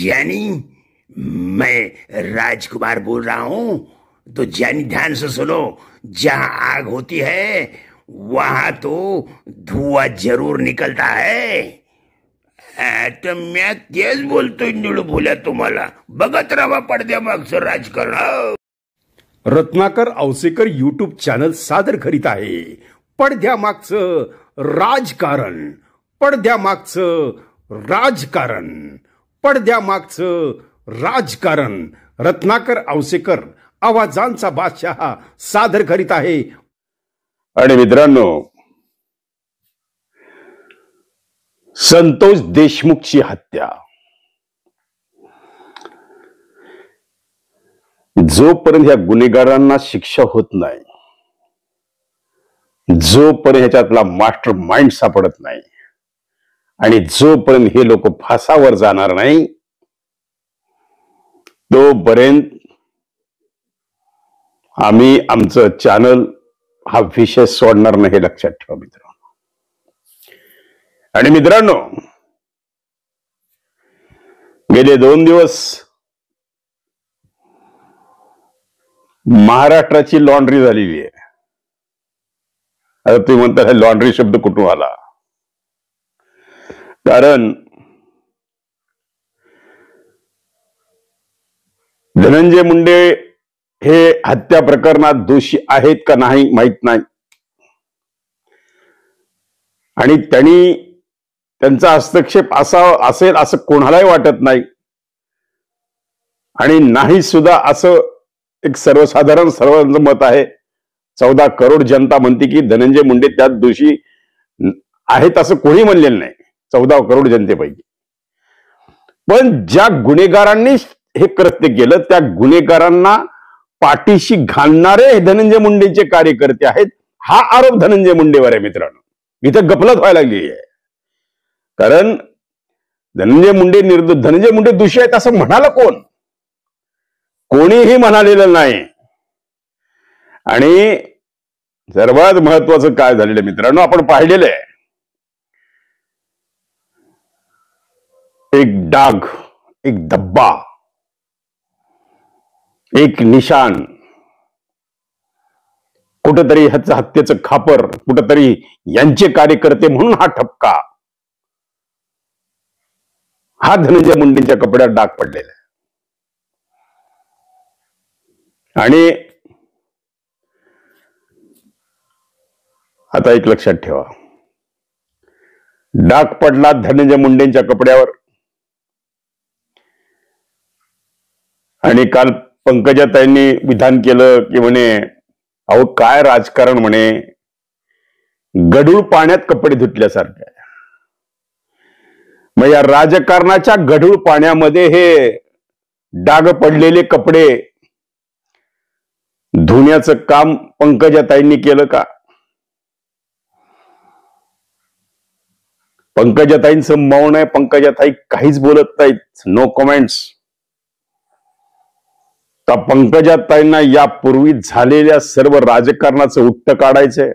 ज्ञानी, मैं राजकुमार बोल रहा हूं। तो ज्ञानी ध्यान से सुनो, जहां आग होती है वहां तो धुआं जरूर निकलता है। तर मैं तेच बोलतोय निळू बोल्या तुम्हाला, बघत राहा पडद्यामागचं राजकारण। रत्नाकर औसेकर यूट्यूब चॅनल सादर करीत आहे पडद्यामागचं राजकारण, पडद्यामागचं राजकारण, पडद्यामागचं राजकारण। रत्नाकर औसेकर आवाजांचा बादशाह सादर करीत आहे। आणि मित्रांनो, संतोष देशमुखची हत्या जोपर्यंत ह्या गुन्हेगारांना शिक्षा होत नाही, जोपर्यंत ह्याच्यातला मास्टर माइंड सापडत नाही आणि जोपर्यंत हे लोक फासावर जाणार नाही, तोपर्यंत आम्ही आमचं चॅनल हा विषय सोडणार नाही, हे लक्षात ठेवा मित्रांनो। आणि मित्रांनो, गेले 2 दिवस महाराष्ट्राची लॉन्ड्री झालेली आहे। आता तुम्ही म्हणता लॉन्ड्री शब्द कुठून आला? कारण धनंजय मुंडे हे हत्या प्रकरणात दोषी आहेत का नाही माहित नाही, आणि त्यांचा हस्तक्षेप असेल असं कोणालाही वाटत नाही, आणि नाही सुद्धा असं एक सर्वसाधारण सर्वांचं मत आहे। 14 करोड जनता म्हणते की धनंजय मुंडे त्यात दोषी आहेत, असं कोणी म्हणलेलं नाही 14 करोड जनतेपैकी। पण ज्या गुन्हेगारांनी हे कृत्य केलं त्या गुन्हेगारांना पाठीशी घालणारे धनंजय मुंडेचे कार्यकर्ते आहेत, हा आरोप धनंजय मुंडेवर आहे मित्रांनो। इथं गफलत व्हायला लागली आहे, कारण धनंजय मुंडे दोषी आहेत असं म्हणाला कोण? कोणीही म्हणालेलं नाही। आणि सर्वात महत्वाचं काय झालेलं मित्रांनो, आपण पाहिलेलं आहे, एक डाग, एक धब्बा, एक निशाण, कुठंतरी ह्याचं हत्येचं खापर, कुठंतरी यांचे कार्यकर्ते म्हणून हा ठपका, हा धनंजय मुंडेंच्या कपड्यात डाग पडलेला आहे। आणि आता एक लक्षात ठेवा, डाग पडला धनंजय मुंडेंच्या कपड्यावर, आणि काल पंकजाताईंनी विधान केलं की म्हणे अहो काय राजकारण, म्हणे गढूळ पाण्यात कपडे धुतल्यासारखं आहे। मग या राजकारणाच्या गढूळ पाण्यामध्ये हे डाग पडलेले कपडे धुण्याचं काम पंकजाताईंनी केलं का? पंकजाताईंचं मौन आहे, पंकजाताई काहीच बोलत नाहीत, नो कमेंट्स। का पंकजाताईंना यापूर्वी झालेल्या सर्व राजकारणाचं उत्तर काढायचंय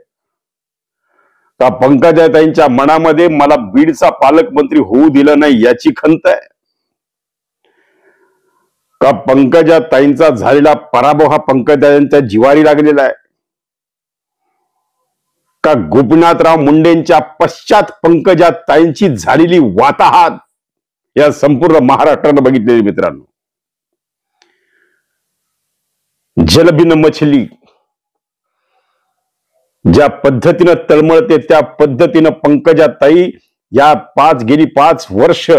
का? पंकजाताईंच्या मनामध्ये मला बीडचा पालकमंत्री होऊ दिलं नाही याची खंत आहे का? पंकजाताईंचा झालेला पराभव हा पंकजाताईंच्या जिवारी लागलेला आहे का? गोपीनाथराव मुंडेंच्या पश्चात पंकजाताईंची झालेली वाताहात या संपूर्ण महाराष्ट्रानं बघितलेली मित्रांनो। जलबिन मछली ज्या पद्धतीनं तळमळते त्या पद्धतीनं पंकजाताई या गेली 5 वर्ष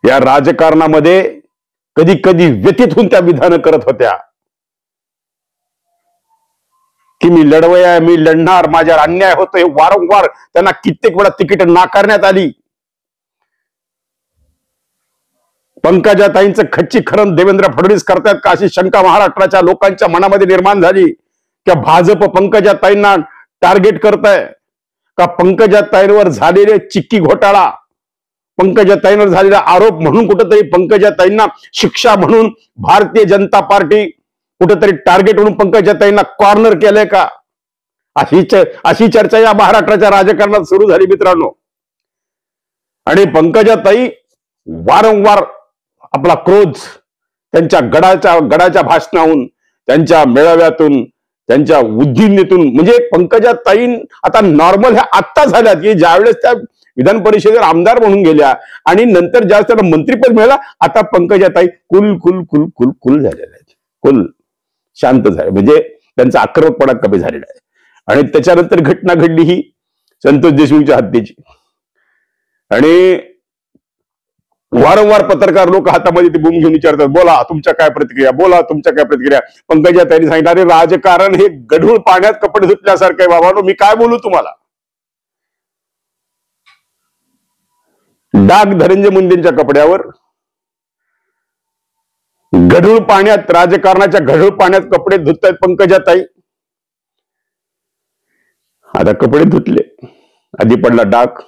या राजकारणामध्ये कधी कधी व्यथित होऊन त्या विधान करत होत्या की मी लढवया, मी लढणार, माझ्यावर अन्याय होतोय। वारंवार त्यांना कित्येक वेळा तिकीट नाकारण्यात आली। पंकजाताईंचं खच्चीकरण देवेंद्र फडणवीस करतात का अशी शंका महाराष्ट्राच्या लोकांच्या मनामध्ये निर्माण झाली की भाजप पंकजाताईंना टार्गेट करताय का? पंकजाताईंवर झालेले चिक्की घोटाळा, पंकजाताईंवर झालेला आरोप म्हणून कुठेतरी पंकजाताईंना शिक्षा म्हणून भारतीय जनता पार्टी कुठेतरी टार्गेट म्हणून पंकजाताईंना कॉर्नर केलंय का? अशी चर्चा या महाराष्ट्राच्या राजकारणात सुरू झाली मित्रांनो। आणि पंकजाताई वारंवार आपला क्रोध त्यांच्या गडाच्या भाषणाहून, त्यांच्या मेळाव्यातून, त्यांच्या उद्दिनेतून, म्हणजे पंकजाताई आता नॉर्मल ह्या आत्ता झाल्यात की ज्यावेळेस त्या विधान परिषदेवर आमदार म्हणून गेल्या आणि नंतर ज्या त्यांना मंत्रीपद मिळालं, आता पंकजाताई कुल कुल कुल कुल कुल झालेल्या आहेत, कुल शांत झाले, म्हणजे त्यांचा आक्रमकपणा कमी झालेला आहे. आणि त्याच्यानंतर घटना घडली ही संतोष देशमुखच्या हत्येची. आणि वारंवार पत्रकार लोक हातामध्ये ती बूम घेऊन विचारतात, बोला तुमच्या काय प्रतिक्रिया, बोला तुमच्या काय प्रतिक्रिया. पंकजाताईंनी सांगितलं, अरे राजकारण हे गढूळ पाण्यात कपडे धुतल्यासारखं आहे बाबांनो, मी काय बोलू तुम्हाला. डाग धनंजय मुंडेंच्या कपड्यावर गढूळ पाण्यात, राजकारणाच्या गढूळ पाण्यात कपडे धुतायत पंकजाताई. आता कपडे धुतले, आधी पडला डाग.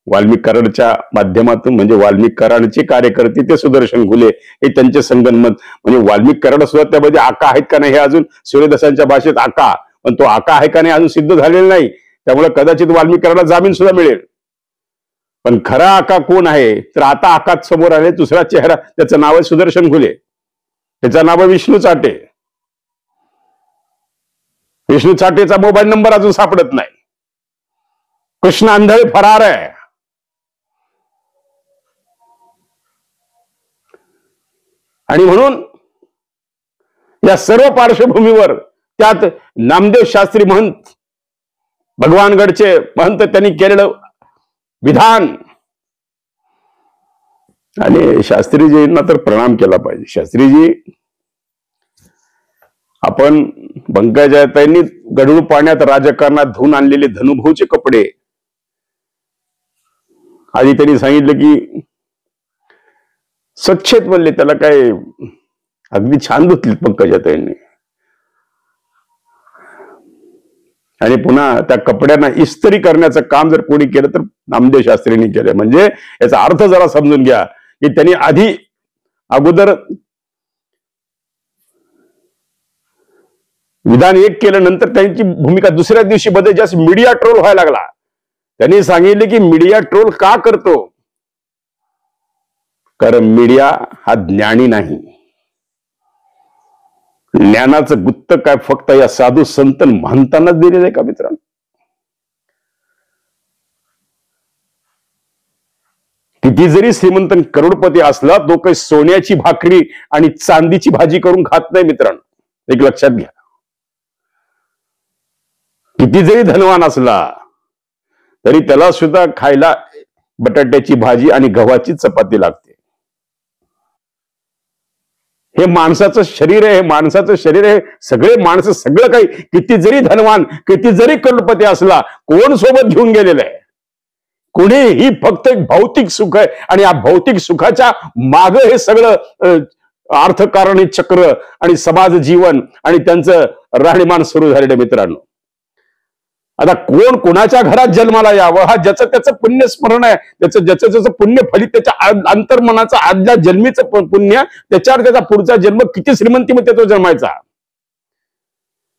वाल्मिक कराडच्या माध्यमातून, म्हणजे वाल्मिक कराडचे कार्यकर्ते ते सुदर्शन घुले हे त्यांचे संगनमत, म्हणजे वाल्मिक कराड सुद्धा त्यामध्ये आका आहेत का नाही हे अजून सूर्यदासांच्या भाषेत आका, पण तो आका आहे का नाही अजून सिद्ध झालेला नाही. त्यामुळे कदाचित वाल्मिक कराडला जामीन सुद्धा मिळेल. पण खरा आका कोण आहे तर आता आकात समोर आले दुसरा चेहरा, त्याचं नाव आहे सुदर्शन घुले, त्याचं नाव आहे विष्णू चाटे. विष्णू चाटेचा मोबाईल नंबर अजून सापडत नाही. कृष्ण आंधळे फरार आहे. आणि म्हणून या सर्व पार्श्वभूमीवर त्यात नामदेव शास्त्री महंत, भगवानगडचे महंत, त्यांनी केलेलं विधान, आणि शास्त्रीजींना तर प्रणाम केला पाहिजे. शास्त्रीजी, आपण पंकजाताईंनी गढूळ पाण्यात राजकारणात धुवून आणलेले धनुभाऊचे कपडे, आधी त्यांनी सांगितलं की स्वच्छेत म्हणले, त्याला काय अगदी छान धुतले पंकजाताईंनी. आणि पुन्हा त्या कपड्यांना इस्त्री करण्याचं काम जर कोणी केलं तर नामदेव शास्त्रींनी केलं. म्हणजे याचा अर्थ जरा समजून घ्या की त्यांनी अगोदर विधान एक केलं, नंतर त्यांची भूमिका दुसऱ्या दिवशी बदल, जास्त मीडिया ट्रोल व्हायला लागला. त्यांनी सांगितले की मीडिया ट्रोल का करतो, कारण मीडिया हा ज्ञानी नाही. ज्ञानाचं गुत्त काय फक्त या साधू संत महंतांनाच दिलेलं आहे का मित्रांनो? किती जरी श्रीमंत करोडपती असला, तो काही सोन्याची भाकरी आणि चांदीची भाजी करून खात नाही मित्रांनो, एक लक्षात घ्या. किती जरी धनवान असला तरी त्याला सुद्धा खायला बटाट्याची भाजी आणि गव्हाची चपाती लागते. हे माणसाचं शरीर आहे, हे माणसाचं शरीर आहे. सगळे माणसं, सगळं काही, किती जरी धनवान, किती जरी करोडपती असला, कोण सोबत घेऊन गेलेलं आहे? कुणीही. फक्त एक भौतिक सुख आहे, आणि या भौतिक सुखाच्या माग हे सगळं अर्थकारणी चक्र आणि समाज जीवन आणि त्यांचं राहणीमान सुरू झालेलं मित्रांनो. आता कोण कोणाच्या घरात जन्माला यावं, हा ज्याचं त्याचं पुण्य स्मरण आहे, ज्याचं पुण्य फलित, त्याच्या अंतर्मनाचं आदल्या जन्मीचं पुण्य, त्याच्यावर त्याचा पुढचा जन्म किती श्रीमंतीमध्ये तो जन्मायचा.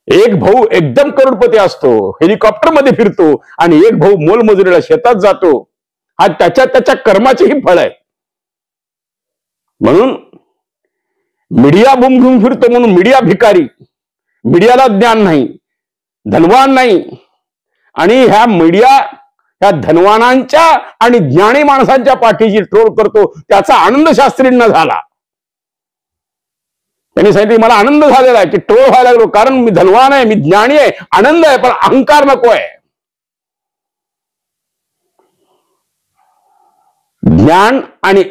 एक भाऊ एकदम करोडपती असतो, हेलिकॉप्टर मध्ये फिरतो, आणि एक भाऊ मोलमजुरीला शेतात जातो. हा त्याच्या कर्माचेही फळ आहे. म्हणून मीडिया बूम घेऊन फिरतो म्हणून मीडिया भिकारी, मीडियाला ज्ञान नाही, धनवान नाही. आणि ह्या मीडिया ह्या धनवानांच्या आणि ज्ञानी माणसांच्या पाठीशी ट्रोल करतो, त्याचा आनंद शास्त्रींना झाला. त्यांनी सांगितलं मला आनंद झालेला आहे की ट्रोल व्हायला लागलो, कारण मी धनवान आहे, मी ज्ञानी आहे, आनंद आहे, पण अहंकार नको आहे. ज्ञान आणि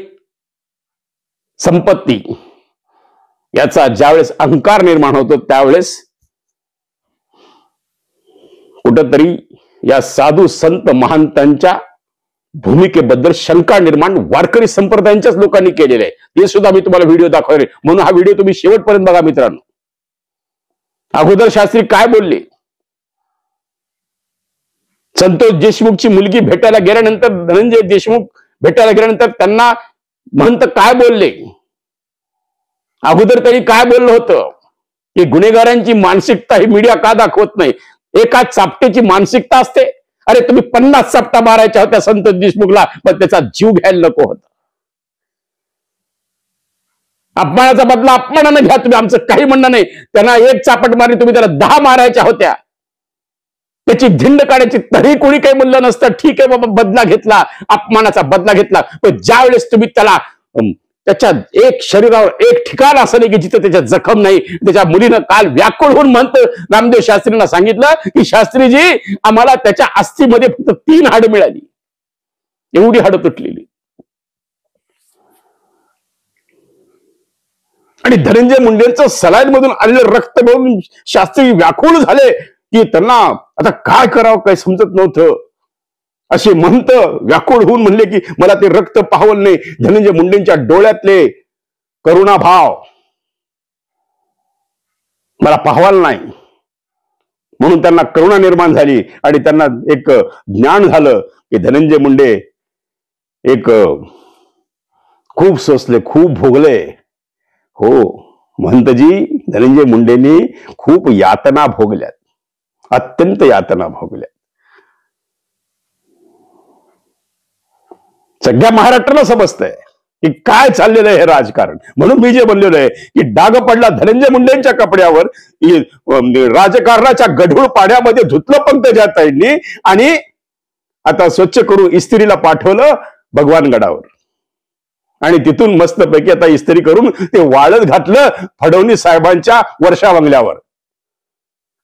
संपत्ती याचा ज्यावेळेस अहंकार निर्माण होतो, त्यावेळेस कुठंतरी या साधू संत महंतांच्या भूमिकेबद्दल शंका निर्माण वारकरी संप्रदायांच्याच लोकांनी केलेले आहे. ते सुद्धा मी तुम्हाला व्हिडिओ दाखवले, म्हणून हा व्हिडिओ तुम्ही शेवटपर्यंत बघा मित्रांनो. अगोदर शास्त्री काय बोलले, संतोष देशमुखची मुलगी भेटायला गेल्यानंतर, धनंजय देशमुख भेटायला गेल्यानंतर त्यांना महंत काय बोलले, अगोदर त्यांनी काय बोललं होतं की गुन्हेगारांची मानसिकता ही मीडिया का दाखवत नाही. एका चापटेची मानसिकता असते. अरे तुम्ही 50 चापटा मारायच्या होत्या संतोष देशमुखला, पण त्याचा जीव घ्यायला नको होता. अपमानाचा बदला अपमानानं घ्या तुम्ही, आमचं काही म्हणणं नाही. त्यांना एक चापट मारली, तुम्ही त्याला 10 मारायच्या होत्या. त्याची धिंड काढायची, तरी कोणी काही म्हणलं नसतं. ठीक आहे बाबा, बदला घेतला, अपमानाचा बदला घेतला. पण ज्या वेळेस तुम्ही त्याला त्याच्या एक शरीरावर एक ठिकाण असं नाही की जिथं त्याच्या जखम नाही. त्याच्या मुलीनं काल व्याकुळ होऊन म्हणतं नामदेव शास्त्रींना सांगितलं की शास्त्रीजी, आम्हाला त्याच्या अस्थिमध्ये फक्त 3 हाडं मिळाली, एवढी हाडं तुटलेली. आणि धनंजय मुंडेंचं सलाईन मधून आलेलं रक्त बघून शास्त्री व्याकुळ झाले की त्यांना आता काय करावं काय समजत नव्हतं. असे म्हणत व्याकुळ होऊन म्हणले की मला ते रक्त पाहावं नाही. धनंजय मुंडेंच्या डोळ्यातले करुणाभाव मला पाहावाल नाही, म्हणून त्यांना करुणा निर्माण झाली आणि त्यांना एक ज्ञान झालं की धनंजय मुंडे एक खूप सोसले, खूप भोगले. हो महंतजी, धनंजय मुंडेंनी खूप यातना भोगल्यात, अत्यंत यातना भोगल्यात. सगळ्या महाराष्ट्राला समजतंय की काय चाललेलं आहे हे राजकारण. म्हणून मी जे म्हणलेलं आहे की डाग पडला धनंजय मुंडेंच्या कपड्यावर, राजकारणाच्या गढूळ पाण्यामध्ये धुतलं पंकजाताईंनी आणि आता स्वच्छ करून इस्त्रीला पाठवलं भगवानगडावर. आणि तिथून मस्तपैकी आता इस्त्री करून ते वाळत घातलं फडणवीस साहेबांच्या वर्षा बंगल्यावर.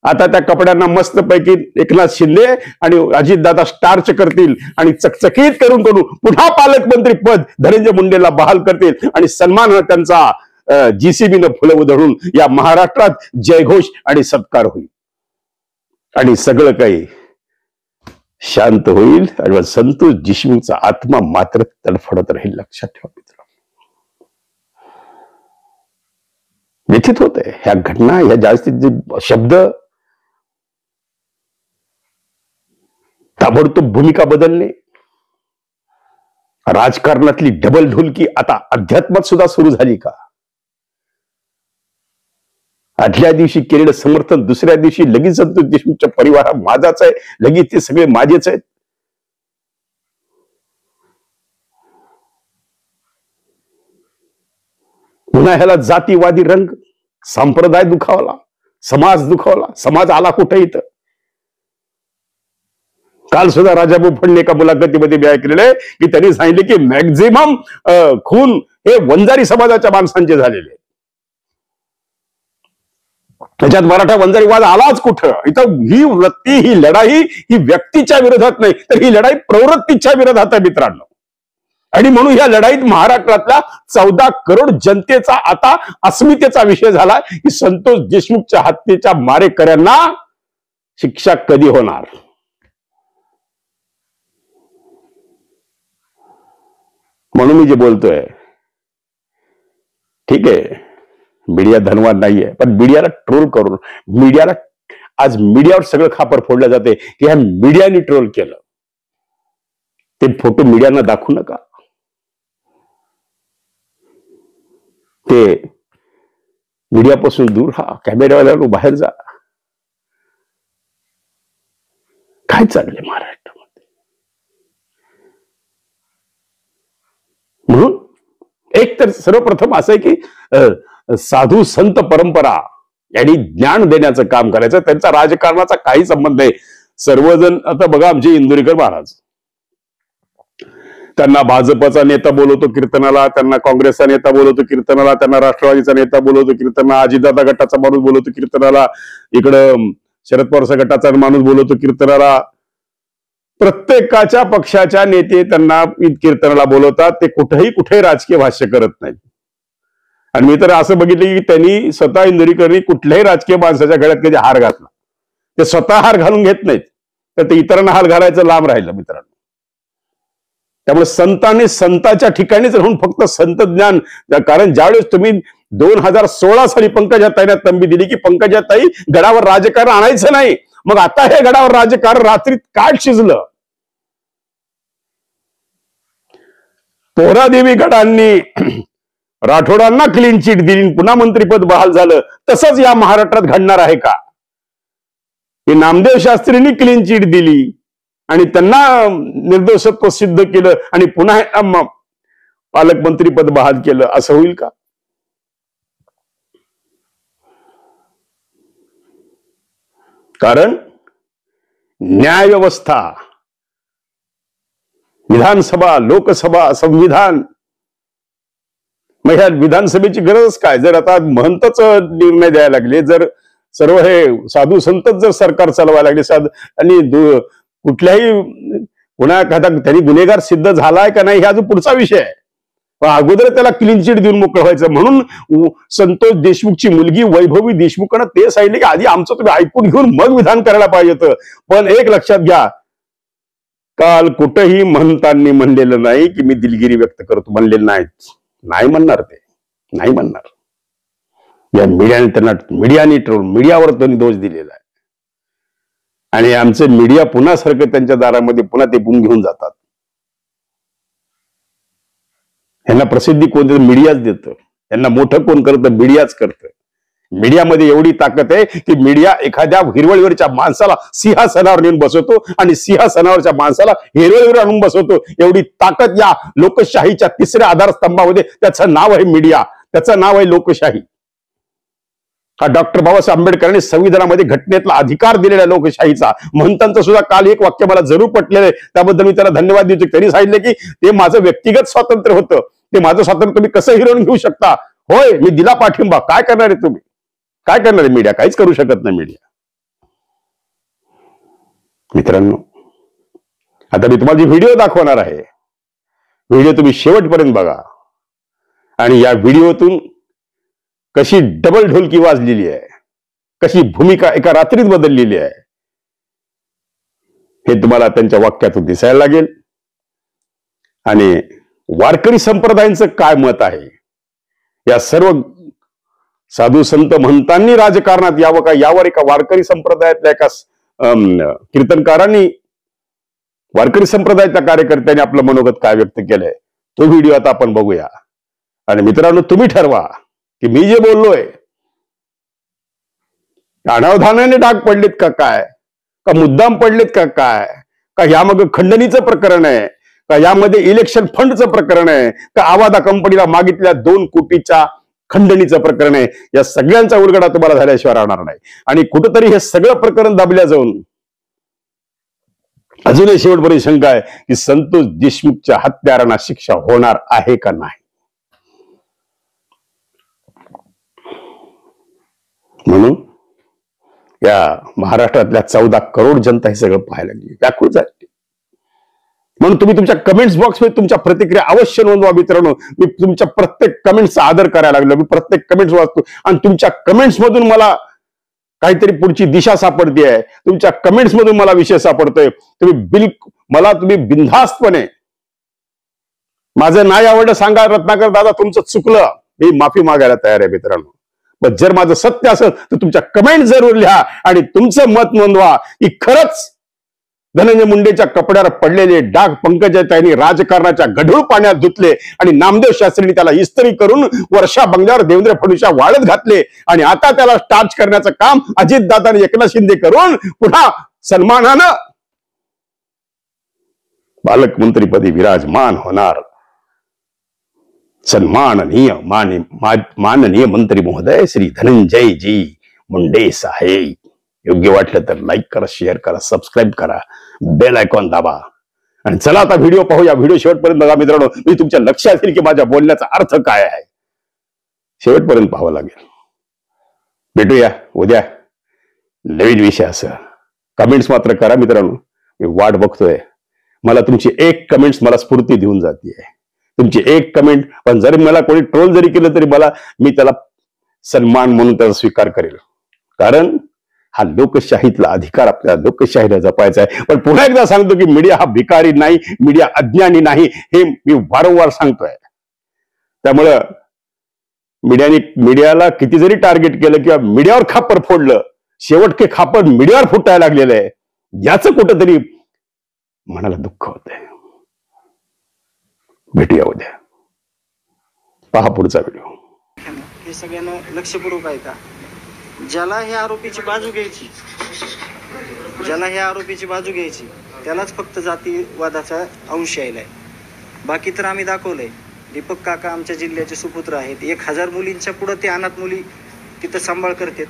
आता त्या कपड्यांना मस्तपैकी एकनाथ शिंदे आणि अजितदादा स्टार्च करतील आणि चकचकीत करून पुन्हा पालकमंत्री पद धनंजय मुंडेला बहाल करतील आणि सन्मान त्यांचा जीसीबीनं फुलं उधळून या महाराष्ट्रात जयघोष आणि सत्कार होईल आणि सगळं काही शांत होईल. आणि संतोष देशमुखचा आत्मा मात्र तडफडत राहील. लक्षात ठेवा मित्र, व्यथित होते ह्या घटना, ह्या जास्तीत शब्द, ताबडतोब भूमिका बदलणे, राजकारणातली डबल ढोलकी आता अध्यात्मात सुद्धा सुरू झाली का? आदल्या दिवशी केलेलं समर्थन दुसऱ्या दिवशी लगेच संतोष देशमुखच्या परिवार माझाच आहे, लगेच ते सगळे माझेच आहेत. पुन्हा ह्याला जातीवादी रंग, संप्रदाय दुखावला, समाज दुखावला. समाज आला कुठे इथं? काल सुद्धा राजाभाऊ फडणे एका मुलाखतीमध्ये मी ऐकलेलं आहे की त्यांनी सांगितले की मॅक्झिमम खून हे वंजारी समाजाच्या माणसांचे झालेले. त्याच्यात मराठा वंजारी वाद आलाच कुठं? इथं ही वृत्ती, ही लढाई ही व्यक्तीच्या विरोधात नाही, तर ही लढाई प्रवृत्तीच्या विरोधात आहे मित्रांनो. आणि म्हणून या लढाईत महाराष्ट्रातल्या 14 करोड जनतेचा आता अस्मितेचा विषय झाला की संतोष देशमुखच्या हत्येच्या मारेकऱ्यांना शिक्षा कधी होणार. म्हणून मी जे बोलतोय, ठीक आहे मीडिया धनवान नाहीये, पण मीडियाला ट्रोल करून आज मीडियावर सगळं खापर फोडलं जाते की ह्या मीडियाने ट्रोल केलं. ते फोटो मीडियाना दाखवू नका, ते मीडियापासून दूर राहा, कॅमेरावाल्यावर बाहेर जा. काय चाललंय महाराष्ट्रामध्ये? म्हणून एक तर सर्वप्रथम असं आहे की साधू संत परंपरा यांनी ज्ञान देण्याचं काम करायचं, त्यांचा राजकारणाचा काही संबंध नाही. सर्वजण आता बघा, आमचे इंदुरीकर महाराज, त्यांना भाजपचा नेता बोलवतो कीर्तनाला, त्यांना काँग्रेसचा नेता बोलवतो कीर्तनाला, त्यांना राष्ट्रवादीचा नेता बोलवतो कीर्तनाला, अजितदादा गटाचा माणूस बोलवतो कीर्तनाला, इकडं शरद पवार गटाचा माणूस बोलवतो कीर्तनाला. प्रत्येकाच्या पक्षाच्या नेते त्यांना कीर्तनाला बोलवतात. ते कुठेही राजकीय भाष्य करत नाहीत. आणि मी तर असं बघितलं की त्यांनी स्वतः इंदुरीकरांनी कुठल्याही राजकीय माणसाच्या गळ्यात कधी हार घातला. ते स्वतः हार घालून घेत नाहीत, तर ते इतरांना हार घालायचं लांब राहिलं मित्रांनो. त्यामुळे संतांनी संताच्या ठिकाणीच राहून फक्त संत ज्ञान, कारण ज्यावेळेस तुम्ही 2016 साली पंकजाताईंना तंबी दिली की पंकजाताई गडावर राजकारण आणायचं नाही, मग आता हे गडावर राजकारण रात्रीत काय शिजलं? पोहरादेवी गडांनी राठोडांना क्लीन चिट दिली, पुन्हा मंत्रिपद बहाल झालं. तसंच या महाराष्ट्रात घडणार आहे का? हे नामदेव शास्त्रींनी क्लीन चिट दिली आणि त्यांना निर्दोषत्व सिद्ध केलं आणि पुन्हा पालकमंत्री पद बहाल केलं, असं होईल का? कारण न्याय व्यवस्था, विधानसभा, लोकसभा, संविधान, मग ह्या विधानसभेची गरज काय? जर आता महंतच निर्णय द्यायला लागले, जर सर्व हे साधू संतच जर सरकार चालवायला लागले, आणि कुठल्याही गुन्हा एखादा त्यांनी गुन्हेगार सिद्ध झालाय का नाही हे अजून पुढचा विषय आहे, पण अगोदर त्याला क्लीन चिट देऊन मोकळं व्हायचं. म्हणून संतोष देशमुखची मुलगी वैभवी देशमुखांना ते सांगितले की आधी आमचं तुम्ही ऐकून घेऊन मग विधान करायला पाहिजे होतं. पण एक लक्षात घ्या, काल कुठंही महंतांनी म्हणलेलं नाही की मी दिलगिरी व्यक्त करतो, म्हणलेलं नाही म्हणणार, ते नाही म्हणणार. या मीडियाने त्यांना मीडियावर त्यांनी दोष दिलेला आहे, आणि आमचे मीडिया पुन्हा सारखं त्यांच्या दारामध्ये पुन्हा ते बुम घेऊन जातात. यांना प्रसिद्धी कोण देतं? मीडियाच देतं. यांना मोठं कोण करतं? मीडियाच करतं. मीडियामध्ये एवढी ताकद आहे की मीडिया एखाद्या हिरवळीवरच्या माणसाला सिंहासनावर नेऊन बसवतो आणि सिंहासनावरच्या माणसाला हिरवळीवर आणून बसवतो. एवढी ताकद या लोकशाहीच्या तिसऱ्या आधारस्तंभामध्ये, त्याचं नाव आहे मीडिया, त्याचं नाव आहे लोकशाही. हा डॉक्टर बाबासाहेब आंबेडकरांनी संविधानामध्ये घटनेतला अधिकार दिलेला लोकशाहीचा. महंतांचं सुद्धा काल एक वाक्य मला जरूर पटलेलं आहे, त्याबद्दल मी त्याला धन्यवाद देतो. त्यांनी सांगितले की ते माझं व्यक्तिगत स्वातंत्र्य होतं, ते माझं स्वातंत्र्य तुम्ही कसं हिरवून घेऊ शकता? होय, मी दिला पाठिंबा. काय करणार आहे तुम्ही? काय करणार आहे मीडिया? काहीच करू शकत नाही मीडिया. मित्रांनो, आता मी तुम्हाला व्हिडिओ दाखवणार आहे, व्हिडिओ तुम्ही शेवटपर्यंत बघा, आणि या व्हिडिओतून कशी डबल ढोलकी वाजलेली आहे, कशी भूमिका एका रात्रीत बदललेली आहे, हे तुम्हाला त्यांच्या वाक्यातून दिसायला लागेल. आणि वारकरी संप्रदायांचं काय मत आहे, या सर्व साधू संत महंतांनी राजकारणात यावं का, यावर एका वारकरी संप्रदायातल्या एका कीर्तनकारांनी, वारकरी संप्रदायाच्या कार्यकर्त्यांनी आपलं मनोगत काय व्यक्त केलंय, तो व्हिडिओ आता आपण बघूया. आणि मित्रांनो, तुम्ही ठरवा की मी जे बोललोय अनावधानाने डाग पडलेत का काय, का मुद्दाम पडलेत का काय, का यामागे खंडणीचं प्रकरण आहे, का यामध्ये इलेक्शन फंडचं प्रकरण आहे, का आवादा कंपनीला मागितल्या 2 कोटीच्या खंडणीचं प्रकरण आहे. या सगळ्यांचा उलगडा तुम्हाला झाल्याशिवाय राहणार नाही. आणि कुठंतरी हे सगळं प्रकरण दाबल्या जाऊन अजूनही शेवटपर्यंत शंका आहे की संतोष देशमुखच्या हत्यारांना शिक्षा होणार आहे का नाही. म्हणून या महाराष्ट्रातल्या 14 करोड जनता हे सगळं पाहायला लागली, व्याकुळ झाली. म्हणून तुम्ही तुमच्या कमेंट्स बॉक्समध्ये तुमच्या प्रतिक्रिया अवश्य नोंदवा मित्रांनो. मी तुमच्या प्रत्येक कमेंट्सचा आदर करायला लागलो, मी प्रत्येक कमेंट्स वाचतो, आणि तुमच्या कमेंट्स मधून मला काहीतरी पुढची दिशा सापडते आहे, तुमच्या कमेंट्स मधून मला विषय सापडतोय. तुम्ही बिनधास्तपणे माझं नाही आवडलं सांगा, रत्नाकर दादा तुमचं चुकलं, मी माफी मागायला तयार आहे मित्रांनो. पण जर माझं सत्य असेल तर तुमच्या कमेंट जरूर लिहा आणि तुमचं मत नोंदवा की खरंच धनंजय मुंडेच्या कपड्यावर पडलेले डाग पंकजाताईंनी राजकारणाच्या गढूळ पाण्यात धुतले, आणि नामदेव शास्त्रींनी त्याला इस्त्री करून वर्षा बंगल्यावर देवेंद्र फडणवीसच्या वाळत घातले, आणि आता त्याला स्टार्च करण्याचं काम अजितदादा आणि एकनाथ शिंदे करून पुन्हा सन्मानानं पालकमंत्रीपदी विराजमान होणार. सन्माननीय माननीय मंत्री महोदय श्री धनंजय जी मुंडे साहेब. योग्य वाटलं तर लाईक करा, शेअर करा, सबस्क्राईब करा, बेल आयकॉन दाबा. आणि चला आता व्हिडिओ पाहूया. व्हिडिओ शेवटपर्यंत बघा मित्रांनो, मी तुमच्या लक्षात येईल की माझ्या बोलण्याचा अर्थ काय आहे. शेवटपर्यंत पाहावं लागेल. भेटूया उद्या नवीन विषयासह. कमेंट्स मात्र करा मित्रांनो, मी वाट बघतोय. मला तुमची एक कमेंट्स मला स्फूर्ती देऊन जाते, तुमची एक कमेंट. पण जरी मला कोणी ट्रोल जरी केलं तरी मी त्याला सन्मान म्हणून त्याचा स्वीकार करेल, कारण हा लोकशाहीतला अधिकार आपल्याला लोकशाहीला जपायचा आहे. पण पुन्हा एकदा सांगतो की मीडिया हा भिकारी नाही, मीडिया अज्ञानी नाही, हे मी वारंवार सांगतोय. त्यामुळं मीडियाला किती जरी टार्गेट केलं किंवा मीडियावर खापर फोडलं, शेवटके खापर मीडियावर फुटायला लागलेलं आहे, याचं कुठंतरी मनाला दुःख होतंय. भेटूया उद्या. पहा पुढचा व्हिडिओ. हे सगळ्यांना लक्षपूर्वक ऐका. ज्याला हे आरोपीची बाजू घ्यायची, त्यालाच फक्त जातीवादाचा अंश यायलाय. बाकी तर आम्ही दाखवलंय. दीपक काका आमच्या जिल्ह्याचे सुपुत्र आहेत. 1000 मुलींच्या पुढे ते अनाथ मुली तिथं सांभाळ करतात.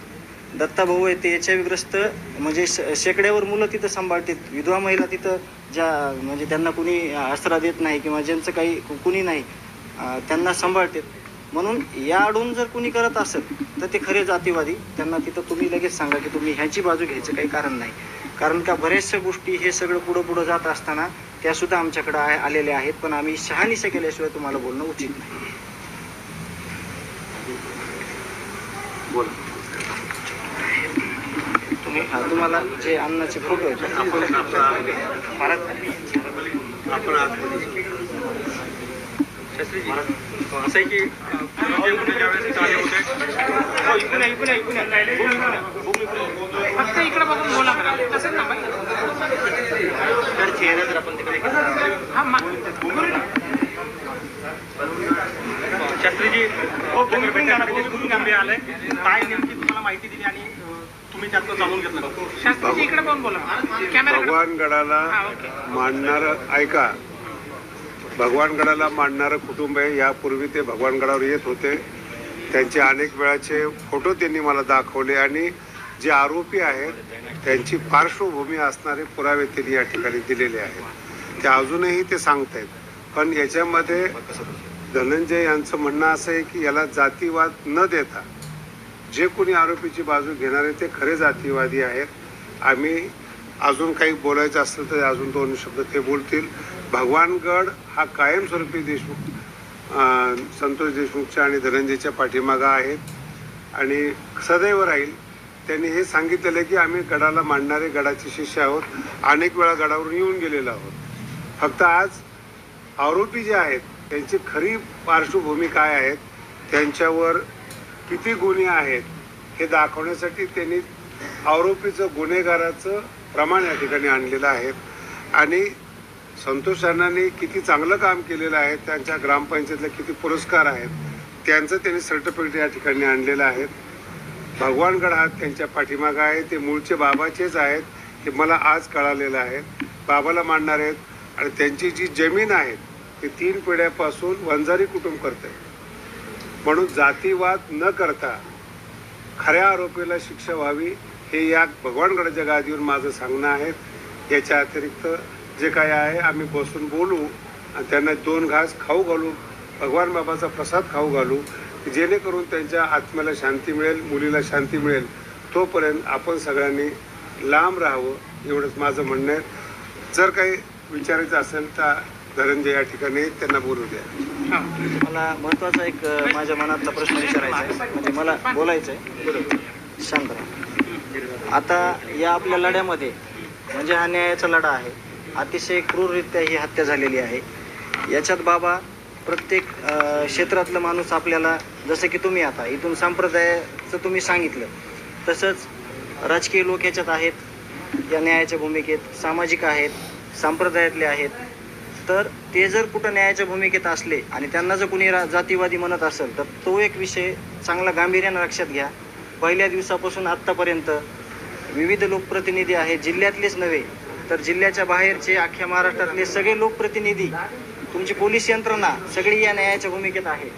दत्ताभाऊ आहे ते HIV ग्रस्त, म्हणजे शेकड्यावर मुलं तिथं सांभाळतात. विधवा महिला तिथं ज्या म्हणजे त्यांना कुणी आसरा देत नाही किंवा ज्यांचं काही कुणी नाही त्यांना सांभाळतात. म्हणून या आडून जर कुणी करत असेल तर ते खरे जातीवादी. त्यांना तिथं तुम्ही लगेच सांगा की तुम्ही ह्याची बाजू घ्यायचं काही कारण नाही. कारण का बऱ्याचशा गोष्टी हे सगळं पुढं जात असताना त्या सुद्धा आमच्याकडे आलेल्या आहेत, पण आम्ही शहानिशा केल्याशिवाय तुम्हाला बोलणं उचित नाही. बोला तुम्हाला जे अन्नाचे फोटो आहेत असं आहे की फक्त इकडे बघून बोला करा तसंच ना चेहरा जर आपण तिकडे शास्त्रीजी आलंय काय नेमकी तुम्हाला माहिती दिली आणि तुम्ही त्यातलं जाणून घेतलं. शास्त्रीजी इकडे बघून बोला. भगवानगडाला मांडणार ऐका, भगवानगडाला मांडणारं कुटुंब आहे. यापूर्वी ते भगवानगडावर येत होते. त्यांचे अनेक वेळाचे फोटो त्यांनी मला दाखवले आणि जे आरोपी आहेत त्यांची पार्श्वभूमी असणारे पुरावे त्यांनी या ठिकाणी दिलेले आहेत. ते अजूनही ते सांगतायत. पण याच्यामध्ये धनंजय यांचं म्हणणं असं आहे की याला जातीवाद न देता जे कोणी आरोपीची बाजू घेणारे ते खरे जातीवादी आहेत. आम्ही अजून काही बोलायचं असेल तर अजून 2 शब्द ते बोलतील. भगवानगड हा कायमस्वरूपी संतोष देशमुखच्या आणि धनंजयच्या पाठीमागा आहेत आणि सदैव राहील. त्यांनी हे सांगितलेलं आहे की आम्ही गडाला मांडणारे गडाचे शिष्य आहोत. अनेक वेळा गडावरून येऊन गेलेलो आहोत. फक्त आज आरोपी जे आहेत त्यांची खरी पार्श्वभूमी काय आहेत, त्यांच्यावर किती गुन्हे आहेत हे दाखवण्यासाठी त्यांनी आरोपीचं गुन्हेगाराचं प्रमाण या ठिकाणी आणलेलं आहे. आणि संतोष अण्णांनी किती चांगलं काम केलेलं आहे, त्यांच्या ग्रामपंचायतीला किती पुरस्कार आहेत त्यांचं त्यांनी सर्टिफिकेट या ठिकाणी आणलेलं आहे. भगवानगड हा त्यांच्या पाठीमागा आहे. ते मूळचे बाबाचेच आहेत हे मला आज कळालेलं आहे. बाबाला मानणार आहेत आणि त्यांची जी जमीन आहे ती 3 पिढ्यापासून वंजारी कुटुंब करते. म्हणून जातीवाद न करता खऱ्या आरोपीला शिक्षा व्हावी हे या भगवानगडाच्या गादीवर माझं सांगणं आहे. याच्या अतिरिक्त जे काय आहे आम्ही बसून बोलू आणि त्यांना 2 घास खाऊ घालू, भगवान बाबाचा प्रसाद खाऊ घालू, जेणेकरून त्यांच्या आत्म्याला शांती मिळेल, मुलीला शांती मिळेल. तोपर्यंत आपण सगळ्यांनी लांब राहावं एवढंच माझं म्हणणं आहे. जर काही विचारायचं असेल तर धनंजय या ठिकाणी त्यांना बोलू द्या. मला महत्वाचा एक माझ्या मनातला प्रश्न विचारायचा आहे, म्हणजे मला बोलायचं आहे. शांत राहा. आता या आपल्या लढ्यामध्ये म्हणजे हा न्यायाचा लढा आहे. अतिशय क्रूररित्या ही हत्या झालेली आहे. याच्यात बाबा प्रत्येक क्षेत्रातलं माणूस आपल्याला, जसं की तुम्ही आता इथून संप्रदायाचं तुम्ही सांगितलं, तसंच राजकीय लोक याच्यात आहेत या न्यायाच्या भूमिकेत, सामाजिक आहेत, संप्रदायातले आहेत. तर ते जर कुठं न्यायाच्या भूमिकेत असले आणि त्यांना जर कुणी जातीवादी म्हणत असेल तर तो एक विषय चांगला गांभीर्यानं लक्षात घ्या. पहिल्या दिवसापासून आत्तापर्यंत विविध लोकप्रतिनिधी आहेत, जिल्ह्यातलेच नव्हे तर जिल्ह्याच्या बाहेरचे, अख्ख्या महाराष्ट्रातले सगळे लोकप्रतिनिधी, तुमची पोलीस यंत्रणा सगळी या न्यायाच्या भूमिकेत आहे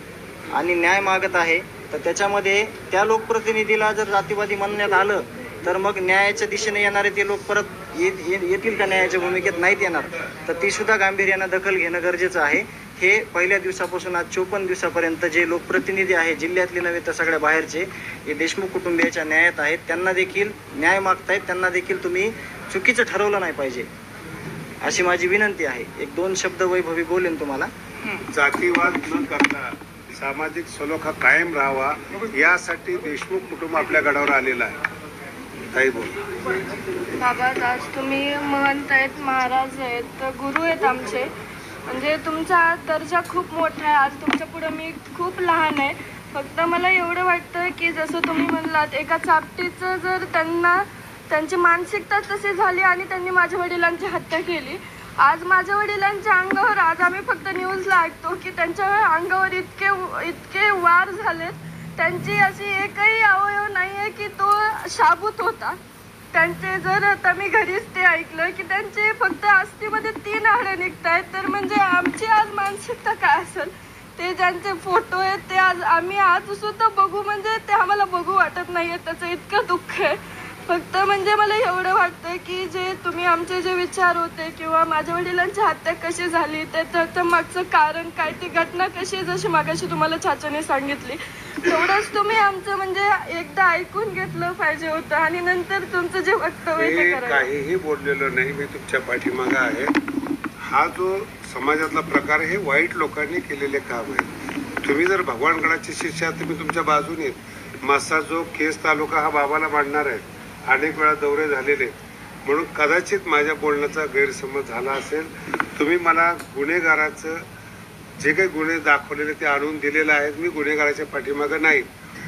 आणि न्याय मागत आहे. तर त्याच्यामध्ये त्या लोकप्रतिनिधीला जर जातीवादी म्हणण्यात आलं तर मग न्यायाच्या दिशेने येणारे ते लोक परत येतील का न्यायाच्या भूमिकेत? नाहीत येणार. तर ती सुद्धा गांभीर्यानं दखल घेणं गरजेचं आहे. हे पहिल्या दिवसापासून आज 54 दिवसापर्यंत जे लोकप्रतिनिधी आहेत, जिल्ह्यातले नव्हे तर सगळ्या बाहेरचे, हे देशमुख कुटुंबियाच्या न्यायात आहेत. त्यांना देखील न्याय मागतायत, त्यांना देखील तुम्ही चुकीचं ठरवलं नाही पाहिजे अशी माझी विनंती आहे. 1-2 शब्द वैभवी बोलेन तुम्हाला. जातीवाद न करता सामाजिक सलोखा कायम राहावा यासाठी देशमुख कुटुंब आपल्या गडावर आलेलं आहे. ताई बोल. बाबा, आज तुम्ही महंत आहेत, महाराज आहेत, गुरु आहेत आमचे. म्हणजे तुमचा दर्जा खूप मोठा आहे. आज तुमच्या पुढे मी खूप लहान आहे. फक्त मला एवढं वाटतं की जसं तुम्ही म्हणलात, एका चापटीचं जर त्यांची मानसिकता तशी झाली आणि त्यांनी माझ्या वडिलांची हत्या केली. आज माझ्या वडिलांच्या अंगावर, आज आम्ही फक्त न्यूजला ऐकतो की त्यांच्या अंगावर इतके वार झालेत. त्यांची अशी एकही अवयव नाही आहे की तो शाबूत होता. त्यांचे जर आता मी घरीच ते ऐकलं की त्यांचे फक्त अस्थिमध्ये 3 हाडं निघत आहेत. तर म्हणजे आमची आज मानसिकता काय असेल ते ज्यांचे फोटो आहेत ते आम्ही आज सुद्धा बघू म्हणजे ते आम्हाला बघू वाटत नाहीये. त्याचं इतकं दुःख आहे. फक्त म्हणजे मला एवढं वाटतं की जे तुम्ही आमचे जे विचार होते किंवा माझ्या वडिलांची हत्या कशी झाली त्याचं मागचं कारण काय, ती घटना कशी, जशी मागाशी तुम्हाला चाचाने सांगितली, तेवढंच तुम्ही आमचं म्हणजे एकदा ऐकून घेतलं पाहिजे होतं आणि नंतर तुमचं जे वक्तव्य ते करायचं. काहीही बोललेलं नाही, मी तुमच्या पाठीमागं आहे. हा जो समाजातला प्रकार हे वाईट लोकांनी केलेले काम आहे. तुम्ही जर भगवानगडाचे शिष्य आहात तुम्ही तुमच्या बाजूने. मासा जो केस तालुका हा बाबाला मांडणार आहे, अनेक वेळा दौरे झालेले, म्हणून कदाचित माझ्या बोलण्याचा गैरसमज झाला असेल. तुम्ही मला गुन्हेगाराचं जे काही गुन्हे दाखवलेले ते आणून दिलेले आहेत. मी गुन्हेगाराच्या पाठीमागं नाही,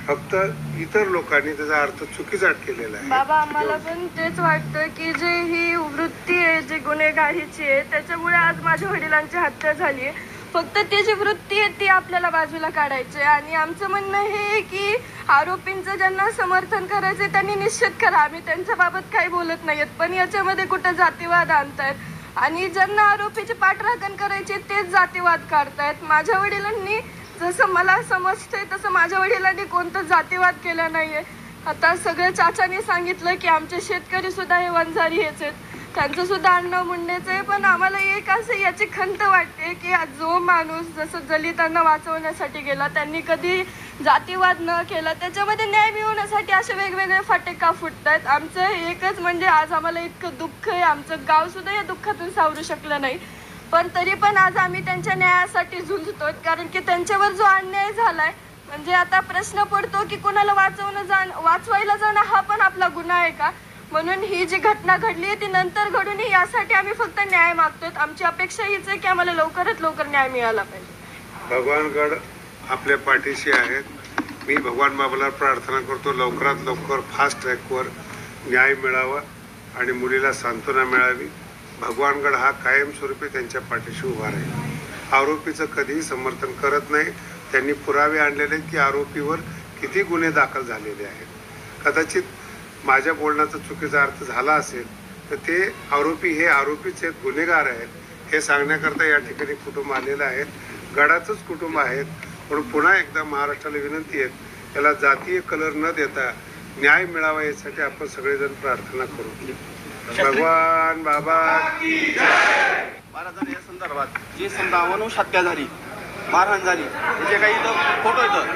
फक्त इतर लोकांनी त्याचा अर्थ चुकीचा केलेला आहे. बाबा आम्हाला पण तेच वाटतं की जे ही वृत्ती आहे जी गुन्हेगारीची आहे त्याच्यामुळे आज माझ्या वडिलांची हत्या झाली आहे. फक्त ती जी वृत्ती आहे ती आपल्याला बाजूला काढायची आणि आमचं म्हणणं हे आहे की आरोपींचं ज्यांना समर्थन करायचं त्यांनी निश्चित करा. आम्ही त्यांच्या बाबत काही बोलत नाहीत, पण याच्यामध्ये कुठं जातीवाद आणतायत आणि ज्यांना आरोपीची पाठराखण करायची तेच जातीवाद काढतायत. माझ्या वडिलांनी जसं मला समजतंय तसं माझ्या वडिलांनी कोणतं जातीवाद केला नाहीये. आता सगळं चाचाने सांगितलं की आमचे शेतकरी सुद्धा हे वंजारी हेच आहेत, त्यांचं सुद्धा अण्णा मुंडेच आहे. पण आम्हाला एक असं याची खंत वाटते की जो माणूस जसं दलितांना वाचवण्यासाठी गेला त्यांनी कधी जातीवाद न केला, त्याच्यामध्ये न्याय मिळवण्यासाठी असे वेगवेगळे फाटे का फुटतात. आमचं एकच म्हणजे आज आम्हाला इतकं दुःख आहे, आमचं गाव सुद्धा या दुःखातून सावरू शकलं नाही, पण तरी पण आज आम्ही त्यांच्या न्यायासाठी झुंजतो. कारण की त्यांच्यावर जो अन्याय झालाय म्हणजे आता प्रश्न पडतो की कोणाला वाचवायला जाणं हा पण आपला गुन्हा आहे का. म्हणून ही जी घटना घडली आहे ती नंतर घडू नये यासाठी आम्ही फक्त न्याय मागतो. आमची अपेक्षा हीच आहे की आम्हाला लवकरात लवकर न्याय मिळाला पाहिजे. भगवानगड आपल्या पाठीशी आहेत. मी भगवान बाबाला प्रार्थना करतो लवकरात लवकर फास्ट ट्रॅकवर न्याय मिळावा आणि मुलीला सांत्वना मिळावी. भगवानगड हा कायमस्वरूपी त्यांच्या पाठीशी उभा राहील. आरोपीचं कधीही समर्थन करत नाही. त्यांनी पुरावे आणलेले की आरोपीवर किती गुन्हे दाखल झालेले आहेत. कदाचित माझ्या बोलण्याचा चुकीचा अर्थ झाला असेल तर ते आरोपी हे आरोपीच आहेत, गुन्हेगार आहेत हे सांगण्याकरता या ठिकाणी कुटुंब आलेलं आहे. गडाचंच कुटुंब आहेत. म्हणून पुन्हा एकदा महाराष्ट्राला विनंती आहे, त्याला जातीय कलर न देता न्याय मिळावा यासाठी आपण सगळेजण प्रार्थना करू. भगवान बाबा महाराजांनी या संदर्भात जी समजा अमानुष हत्या झाली, मारहाण झाली, म्हणजे काही इथं फोटो येतं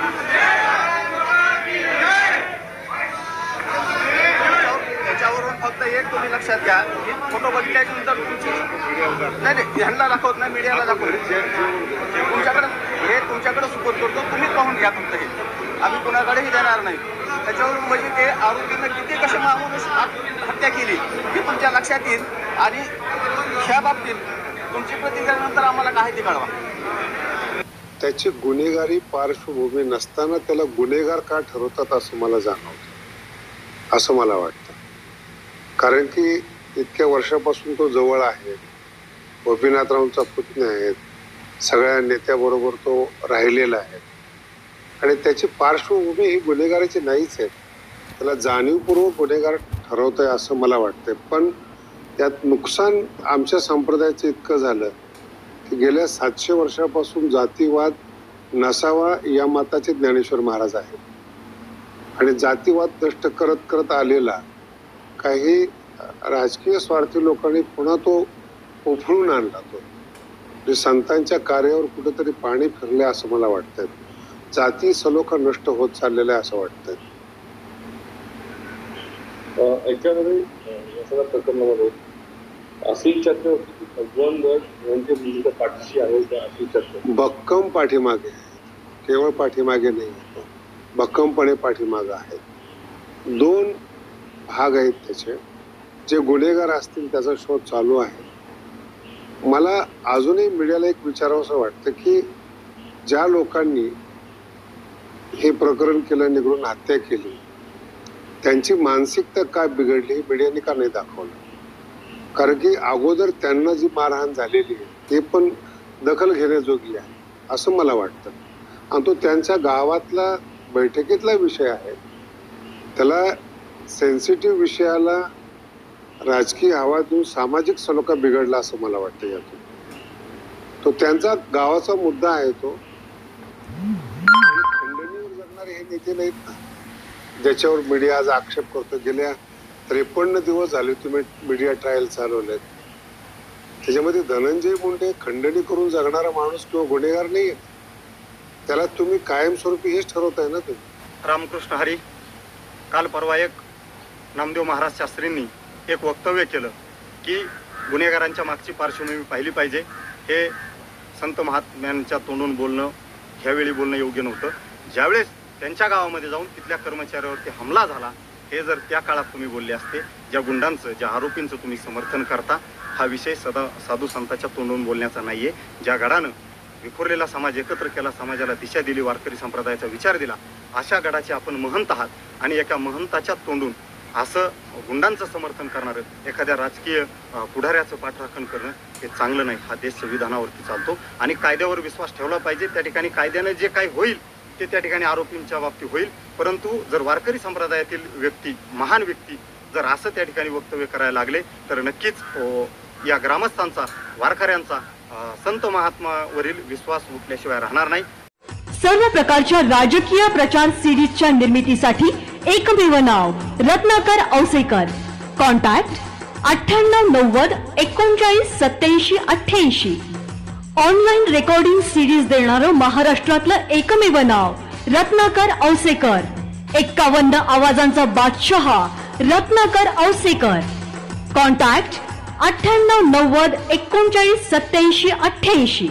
त्याच्यावरून फक्त एक तुम्ही लक्षात घ्या की फोटो बघितल्याच्या नंतर तुमची नाही ह्यांना दाखवत नाही, मीडियाला दाखवत तुमच्याकडे सुपोर्ट करतो, तुम्ही पाहून घ्या फक्त हे, आम्ही कुणाकडेही देणार नाही. त्याच्यावरून म्हणजे ते आरोपीनं किती कसे माणूस हत्या केली हे तुमच्या लक्षात येईल आणि ह्या बाबतीत तुमची प्रतिक्रिया नंतर आम्हाला काय ते कळवा. त्याची गुन्हेगारी पार्श्वभूमी नसताना त्याला गुन्हेगार का ठरवतात असं मला जाणवतं, असं मला वाटतं. कारण की इतक्या वर्षापासून तो जवळ आहे, गोपीनाथरावांचा पुतण्या आहेत, सगळ्या नेत्याबरोबर तो राहिलेला आहे आणि त्याची पार्श्वभूमी ही गुन्हेगाराची नाहीच आहे. त्याला जाणीवपूर्वक गुन्हेगार ठरवतंय असं मला वाटतंय. पण त्यात नुकसान आमच्या संप्रदायाचं इतकं झालं की गेल्या 700 वर्षापासून जातीवाद नसावा या मताचे ज्ञानेश्वर महाराज आहेत आणि जातीवाद नष्ट करत करत आलेला काही राजकीय स्वार्थी लोकांनी पुन्हा तो उफळून आणला. तो संतांच्या कार्यावर कुठेतरी पाणी फिरले असं मला वाटतंय. जाती सलोखा नष्ट होत चाललेला आहे असं वाटतंय. याच्यामध्ये या सगळ्या प्रकरणामध्ये अशी चर्चा होती की भगवानगड यांच्या मुलीच्या पाठीशी आहे का, अशी चर्चा भक्कम पाठीमागे, केवळ पाठीमागे नाही, भक्कमपणे पाठीमागे आहेत. 2 भाग आहेत त्याचे. जे गुन्हेगार असतील त्याचा शोध चालू आहे. मला अजूनही मीडियाला एक विचारावंसं वाटतं की ज्या लोकांनी हे प्रकरण केलं, निघून हत्या केली, त्यांची मानसिकता काय बिघडली हे मीडियाने का नाही दाखवलं. कारण की अगोदर त्यांना जी मारहाण झालेली आहे ते पण दखल घेण्याजोगी आहे असं मला वाटतं. आणि तो त्यांच्या गावातला बैठकीतला विषय आहे. त्याला सेन्सिटिव्ह विषयाला राजकीय हवा देऊन सामाजिक सलोखा बिघडला असं मला वाटतं. यातून तो त्यांचा गावाचा मुद्दा आहे. तो काही नेते नाहीत ना ज्याच्यावर मीडिया आज आक्षेप करतो. गेल्या 53 दिवस झाले तुम्ही मीडिया ट्रायल चालवलेत. त्याच्यामध्ये धनंजय मुंडे खंडणी करून जगणारा माणूस किंवा गुन्हेगार नाहीये. त्याला तुम्ही कायमस्वरूपी हेच ठरवताय ना तुम्ही. रामकृष्ण हरी. काल परवा एक नामदेव महाराज शास्त्रींनी एक वक्तव्य केलं की गुन्हेगारांच्या मागची पार्श्वभूमी पाहिली पाहिजे. हे संत महात्म्यांच्या तोंडून बोलणं ह्यावेळी बोलणं योग्य नव्हतं. ज्यावेळेस त्यांच्या गावामध्ये जाऊन तिथल्या कर्मचाऱ्यावरती हमला झाला हे जर त्या काळात तुम्ही बोलले असते, ज्या गुंडांचं ज्या आरोपींचं तुम्ही समर्थन करता, हा विषय साधू संतांच्या तोंडून बोलण्याचा नाहीये. ज्या गडानं विखुरलेला समाज एकत्र केला, समाजाला दिशा दिली, वारकरी संप्रदायाचा विचार दिला, अशा गडाचे आपण महंत आहात आणि एका महंताच्या तोंडून असं गुंडांचं समर्थन करणारं एखाद्या राजकीय पुढाऱ्याचं पाठराखण करणं हे चांगलं नाही. हा देश संविधानावरती चालतो आणि कायद्यावर विश्वास ठेवला पाहिजे. त्या ठिकाणी कायद्यानं जे काही होईल ते त्या ठिकाणी आरोपींच्या बाबतीत होईल. परंतु जर वारकरी संप्रदायातील व्यक्ती, महान व्यक्ती जर असं त्या ठिकाणी वक्तव्य करायला लागले तर नक्कीच या ग्रामस्थांचा, वारकऱ्यांचा संत महात्मावरील विश्वास उठल्याशिवाय राहणार नाही. सर्व प्रकारच्या राजकीय प्रचार सिरीजच्या निर्मितीसाठी एकमेव नाव Ratnakar Ausekar. Contact 9890 39 87 88. Online recording series देणारं महाराष्ट्रातलं एकमेव नाव रत्नाकर औसेकर. 51 आवाजांचा बादशहा रत्नाकर औसेकर. कॉन्टॅक्ट 9890 39 87 88.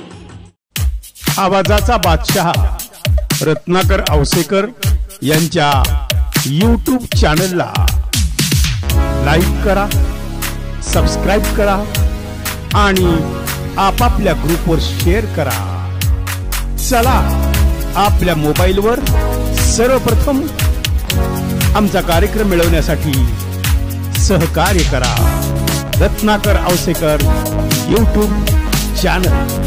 आवाजाचा बादशहा रत्नाकर औसेकर यांच्या YouTube चॅनलला लाईक करा, सबस्क्राईब करा आणि आपापल्या ग्रुपवर शेअर करा. चला आपल्या मोबाईलवर सर्वप्रथम आमचा कार्यक्रम मिळवण्यासाठी सहकार्य करा. Ratnakar Ausekar YouTube channel.